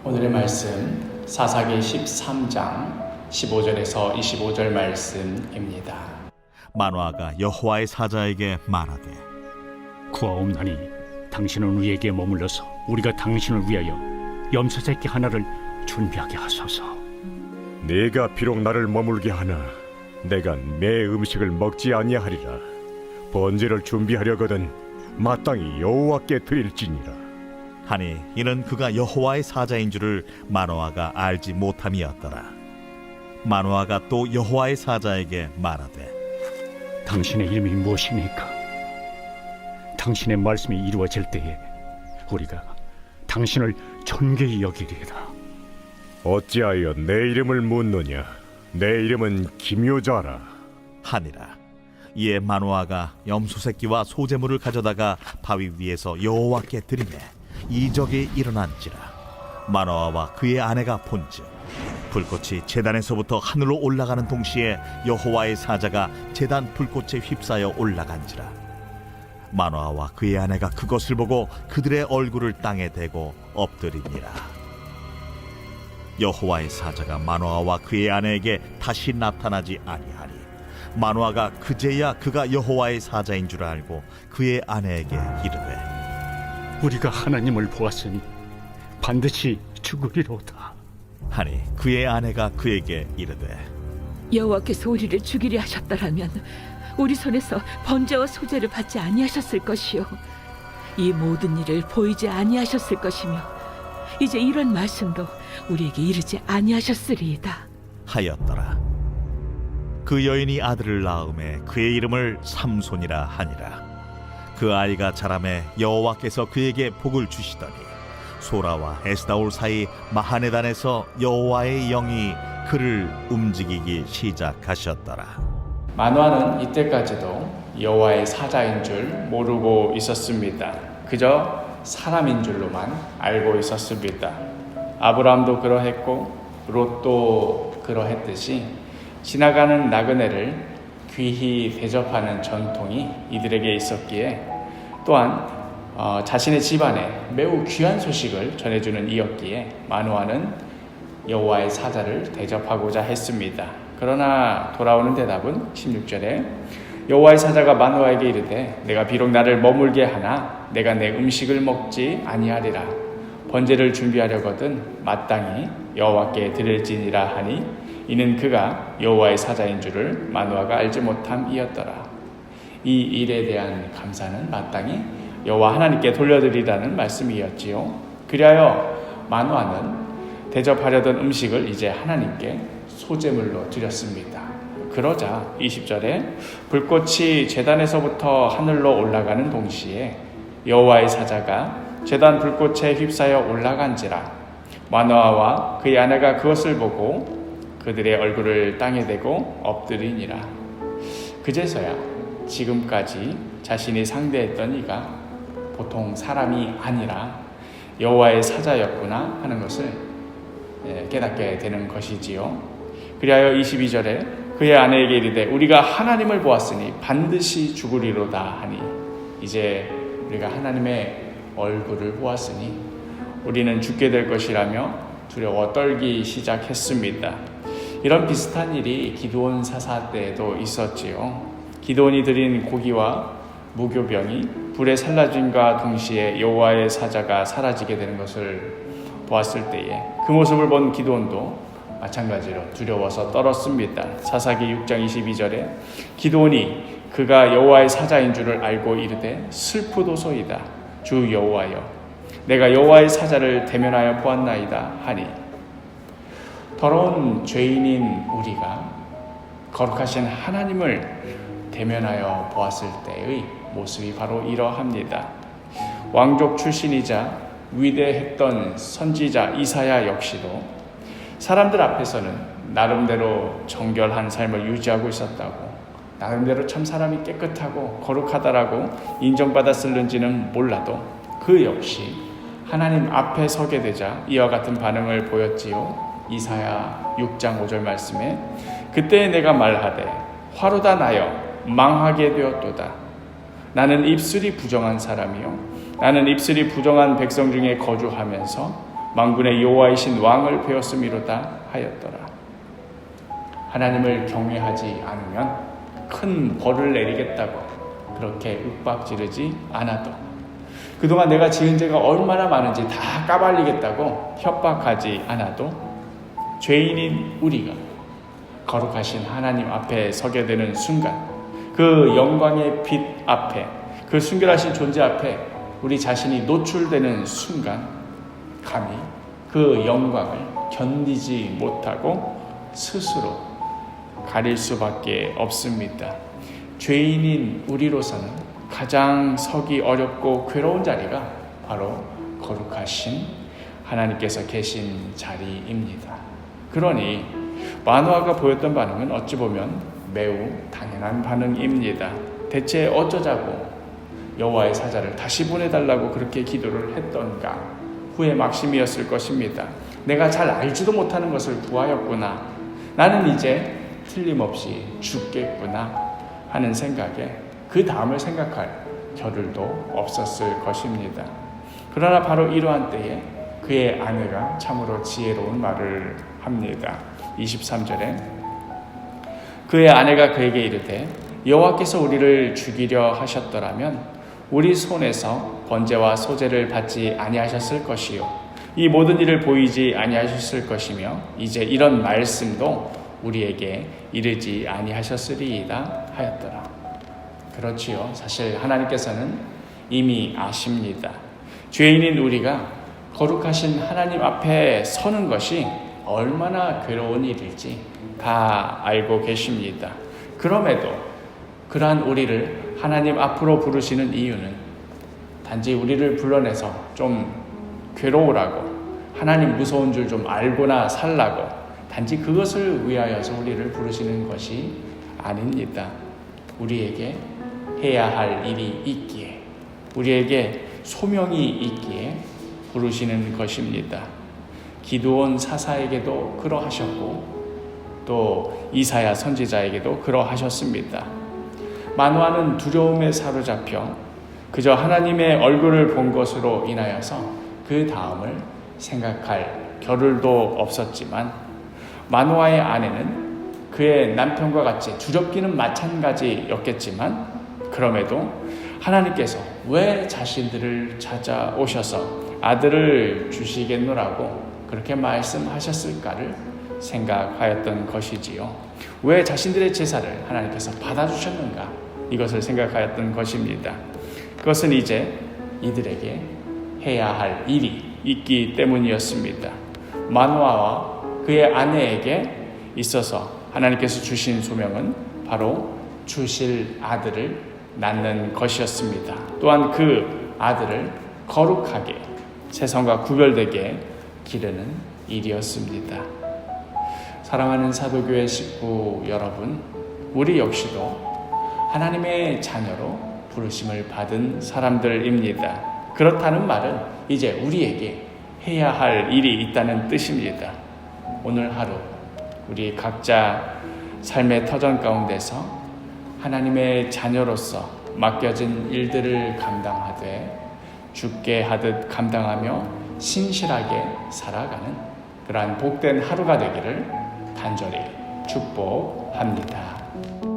오늘의 말씀 사사기 13장 15절에서 25절 말씀입니다. 마노아가 여호와의 사자에게 말하되 구하옵나니 당신은 우리에게 머물러서 우리가 당신을 위하여 염소 새끼 하나를 준비하게 하소서. 네가 비록 나를 머물게 하나 내가 내 음식을 먹지 아니하리라. 번제를 준비하려거든 마땅히 여호와께 드릴지니라. 하니 이는 그가 여호와의 사자인 줄을 마노아가 알지 못함이었더라. 마노아가 또 여호와의 사자에게 말하되 당신의 이름이 무엇입니까? 당신의 말씀이 이루어질 때에 우리가 당신을 존귀히 여기리이다. 어찌하여 내 이름을 묻느냐? 내 이름은 기묘자라 하니라. 이에 마노아가 염소 새끼와 소제물을 가져다가 바위 위에서 여호와께 드리매 이적이 일어난지라. 마노아와 그의 아내가 본즉 불꽃이 제단에서부터 하늘로 올라가는 동시에 여호와의 사자가 제단 불꽃에 휩싸여 올라간지라. 마노아와 그의 아내가 그것을 보고 그들의 얼굴을 땅에 대고 엎드리니라. 여호와의 사자가 마노아와 그의 아내에게 다시 나타나지 아니하니 마노아가 그제야 그가 여호와의 사자인 줄 알고 그의 아내에게 이르되 우리가 하나님을 보았으니 반드시 죽으리로다 하니 그의 아내가 그에게 이르되 여호와께서 우리를 죽이려 하셨더라면 우리 손에서 번제와 소제를 받지 아니하셨을 것이요 이 모든 일을 보이지 아니하셨을 것이며 이제 이런 말씀도 우리에게 이르지 아니하셨으리이다 하였더라. 그 여인이 아들을 낳음에 그의 이름을 삼손이라 하니라. 그 아이가 자라매 여호와께서 그에게 복을 주시더니 소라와 에스다올 사이 마하네단에서 여호와의 영이 그를 움직이기 시작하셨더라. 마노아는 이때까지도 여호와의 사자인 줄 모르고 있었습니다. 그저 사람인 줄로만 알고 있었습니다. 아브라함도 그러했고 롯도 그러했듯이 지나가는 나그네를 귀히 대접하는 전통이 이들에게 있었기에 또한 자신의 집안에 매우 귀한 소식을 전해주는 이였기에 마노아는 여호와의 사자를 대접하고자 했습니다. 그러나 돌아오는 대답은 16절에 여호와의 사자가 마노아에게 이르되 내가 비록 나를 머물게 하나 내가 내 음식을 먹지 아니하리라. 번제를 준비하려거든 마땅히 여호와께 드릴지니라 하니 이는 그가 여호와의 사자인 줄을 마노아가 알지 못함이었더라. 이 일에 대한 감사는 마땅히 여호와 하나님께 돌려드리라는 말씀이었지요. 그리하여 마노아는 대접하려던 음식을 이제 하나님께 소제물로 드렸습니다. 그러자 20절에 불꽃이 제단에서부터 하늘로 올라가는 동시에 여호와의 사자가 제단 불꽃에 휩싸여 올라간지라. 마노아와 그의 아내가 그것을 보고 그들의 얼굴을 땅에 대고 엎드리니라. 그제서야 지금까지 자신이 상대했던 이가 보통 사람이 아니라 여호와의 사자였구나 하는 것을 깨닫게 되는 것이지요. 그리하여 22절에 그의 아내에게 이르되 우리가 하나님을 보았으니 반드시 죽으리로다 하니 이제 우리가 하나님의 얼굴을 보았으니 우리는 죽게 될 것이라며 두려워 떨기 시작했습니다. 이런 비슷한 일이 기드온 사사 때에도 있었지요. 기드온이 드린 고기와 무교병이 불에 살라짐과 동시에 여호와의 사자가 사라지게 되는 것을 보았을 때에 그 모습을 본 기드온도 마찬가지로 두려워서 떨었습니다. 사사기 6장 22절에 기드온이 그가 여호와의 사자인 줄을 알고 이르되 슬프도소이다. 주 여호와여 내가 여호와의 사자를 대면하여 보았나이다 하니 더러운 죄인인 우리가 거룩하신 하나님을 대면하여 보았을 때의 모습이 바로 이러합니다. 왕족 출신이자 위대했던 선지자 이사야 역시도 사람들 앞에서는 나름대로 정결한 삶을 유지하고 있었다고, 나름대로 참 사람이 깨끗하고 거룩하다라고 인정받았을는지는 몰라도 그 역시 하나님 앞에 서게 되자 이와 같은 반응을 보였지요. 이사야 6장 5절 말씀에 그때 내가 말하되 화로다 나여 망하게 되었도다. 나는 입술이 부정한 사람이요 나는 입술이 부정한 백성 중에 거주하면서 만군의 여호와이신 왕을 배웠음이로다 하였더라. 하나님을 경외하지 않으면 큰 벌을 내리겠다고 그렇게 윽박지르지 않아도, 그동안 내가 지은 죄가 얼마나 많은지 다 까발리겠다고 협박하지 않아도, 죄인인 우리가 거룩하신 하나님 앞에 서게 되는 순간, 그 영광의 빛 앞에, 그 순결하신 존재 앞에 우리 자신이 노출되는 순간 감히 그 영광을 견디지 못하고 스스로 가릴 수밖에 없습니다. 죄인인 우리로서는 가장 서기 어렵고 괴로운 자리가 바로 거룩하신 하나님께서 계신 자리입니다. 그러니 마노아가 보였던 반응은 어찌 보면 매우 당연한 반응입니다. 대체 어쩌자고 여호와의 사자를 다시 보내달라고 그렇게 기도를 했던가? 후회 막심이었을 것입니다. 내가 잘 알지도 못하는 것을 구하였구나. 나는 이제 틀림없이 죽겠구나 하는 생각에 그 다음을 생각할 겨를도 없었을 것입니다. 그러나 바로 이러한 때에 그의 아내가 참으로 지혜로운 말을 합니다. 23절에 그의 아내가 그에게 이르되 여호와께서 우리를 죽이려 하셨더라면 우리 손에서 번제와 소제를 받지 아니하셨을 것이요 이 모든 일을 보이지 아니하셨을 것이며 이제 이런 말씀도 우리에게 이르지 아니하셨으리이다 하였더라. 그렇지요. 사실 하나님께서는 이미 아십니다. 죄인인 우리가 거룩하신 하나님 앞에 서는 것이 얼마나 괴로운 일일지 다 알고 계십니다. 그럼에도 그러한 우리를 하나님 앞으로 부르시는 이유는 단지 우리를 불러내서 좀 괴로우라고, 하나님 무서운 줄 좀 알고나 살라고, 단지 그것을 위하여서 우리를 부르시는 것이 아닙니다. 우리에게 해야 할 일이 있기에, 우리에게 소명이 있기에 부르시는 것입니다. 기드온 사사에게도 그러하셨고 또 이사야 선지자에게도 그러하셨습니다. 마노아는 두려움에 사로잡혀 그저 하나님의 얼굴을 본 것으로 인하여서 그 다음을 생각할 겨를도 없었지만, 마노아의 아내는 그의 남편과 같이 두렵기는 마찬가지였겠지만 그럼에도 하나님께서 왜 자신들을 찾아오셔서 아들을 주시겠노라고 그렇게 말씀하셨을까를 생각하였던 것이지요. 왜 자신들의 제사를 하나님께서 받아주셨는가, 이것을 생각하였던 것입니다. 그것은 이제 이들에게 해야 할 일이 있기 때문이었습니다. 마노아와 그의 아내에게 있어서 하나님께서 주신 소명은 바로 주실 아들을 낳는 것이었습니다. 또한 그 아들을 거룩하게 세상과 구별되게 기르는 일이었습니다. 사랑하는 사도교회 식구 여러분, 우리 역시도 하나님의 자녀로 부르심을 받은 사람들입니다. 그렇다는 말은 이제 우리에게 해야 할 일이 있다는 뜻입니다. 오늘 하루 우리 각자 삶의 터전 가운데서 하나님의 자녀로서 맡겨진 일들을 감당하되 죽게 하듯 감당하며 신실하게 살아가는 그러한 복된 하루가 되기를 간절히 축복합니다.